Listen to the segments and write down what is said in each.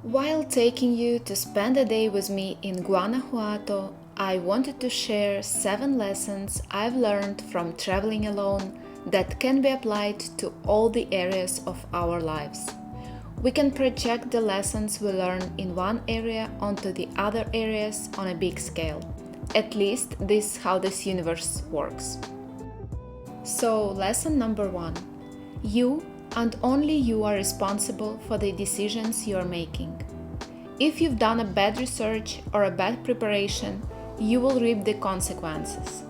While taking you to spend a day with me in Guanajuato, I wanted to share 7 lessons I've learned from traveling alone that can be applied to all the areas of our lives. We can project the lessons we learn in one area onto the other areas on a big scale. At least this is how this universe works. So, lesson number 1. You and only you are responsible for the decisions you are making. If you've done a bad research or a bad preparation, you will reap the consequences.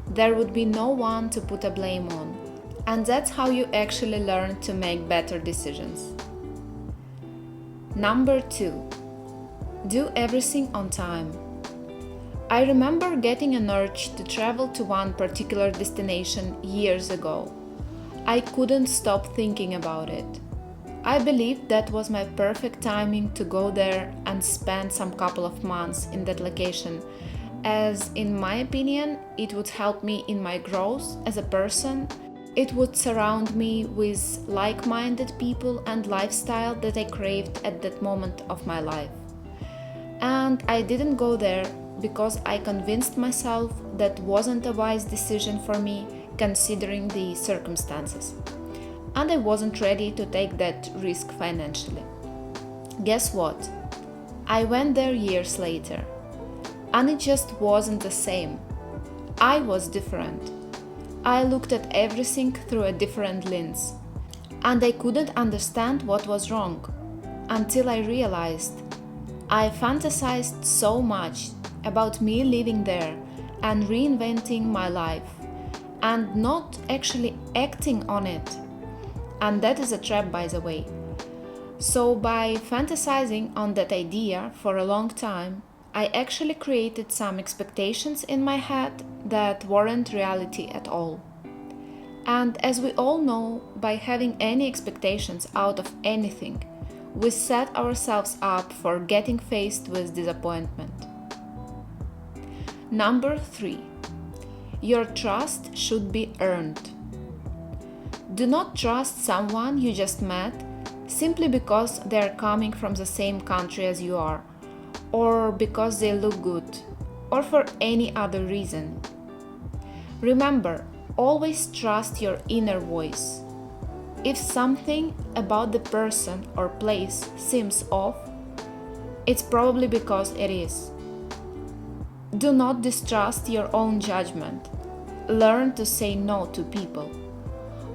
There would be no one to put a blame on, and that's how you actually learn to make better decisions. Number 2. Do everything on time. I remember getting an urge to travel to one particular destination years ago. I couldn't stop thinking about it. I believed that was my perfect timing to go there and spend some couple of months in that location, as in my opinion, it would help me in my growth as a person. It would surround me with like-minded people and lifestyle that I craved at that moment of my life. And I didn't go there because I convinced myself that wasn't a wise decision for me considering the circumstances, and I wasn't ready to take that risk financially. Guess what? I went there years later, and it just wasn't the same. I was different. I looked at everything through a different lens, and I couldn't understand what was wrong until I realized I fantasized so much about me living there and reinventing my life, and not actually acting on it. And that is a trap, by the way. So, by fantasizing on that idea for a long time, I actually created some expectations in my head that weren't reality at all. And as we all know, by having any expectations out of anything, we set ourselves up for getting faced with disappointment. Number 3. Your trust should be earned. Do not trust someone you just met simply because they are coming from the same country as you are, or because they look good, or for any other reason. Remember, always trust your inner voice. If something about the person or place seems off, it's probably because it is. Do not distrust your own judgment. Learn to say no to people.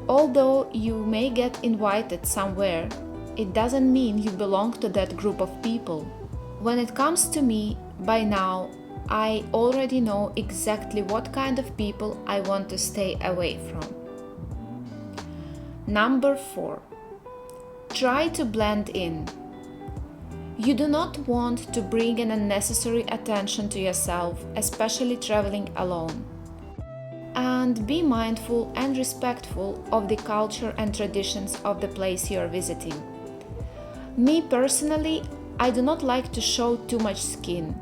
Although you may get invited somewhere, it doesn't mean you belong to that group of people. When it comes to me, by now, I already know exactly what kind of people I want to stay away from. Number 4. Try to blend in. You do not want to bring an unnecessary attention to yourself, especially traveling alone. And be mindful and respectful of the culture and traditions of the place you are visiting. Me personally, I do not like to show too much skin.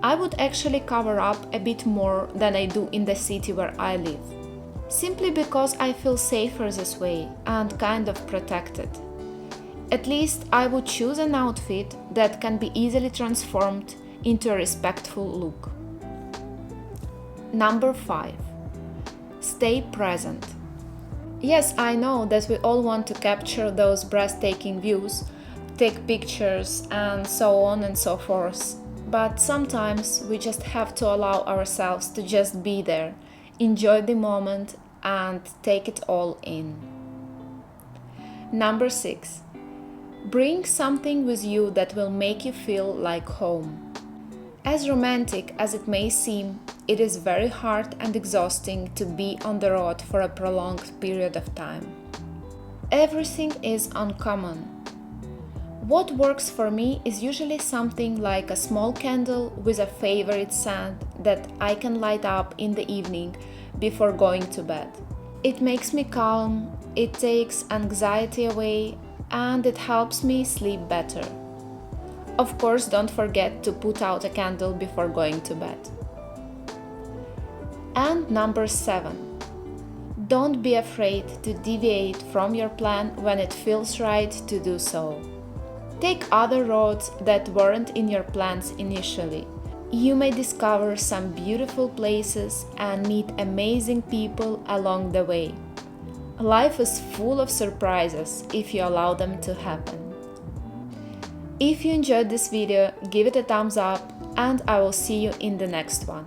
I would actually cover up a bit more than I do in the city where I live, simply because I feel safer this way and kind of protected. At least I would choose an outfit that can be easily transformed into a respectful look. Number 5. Stay present. Yes, I know that we all want to capture those breathtaking views, take pictures, and so on and so forth. But sometimes we just have to allow ourselves to just be there, enjoy the moment, and take it all in. Number 6. Bring something with you that will make you feel like home. As romantic as it may seem, it is very hard and exhausting to be on the road for a prolonged period of time. Everything is uncommon. What works for me is usually something like a small candle with a favorite scent that I can light up in the evening before going to bed. It makes me calm, it takes anxiety away, and it helps me sleep better. Of course, don't forget to put out a candle before going to bed. And number 7. Don't be afraid to deviate from your plan when it feels right to do so. Take other roads that weren't in your plans initially. You may discover some beautiful places and meet amazing people along the way. Life is full of surprises if you allow them to happen. If you enjoyed this video, give it a thumbs up and I will see you in the next one.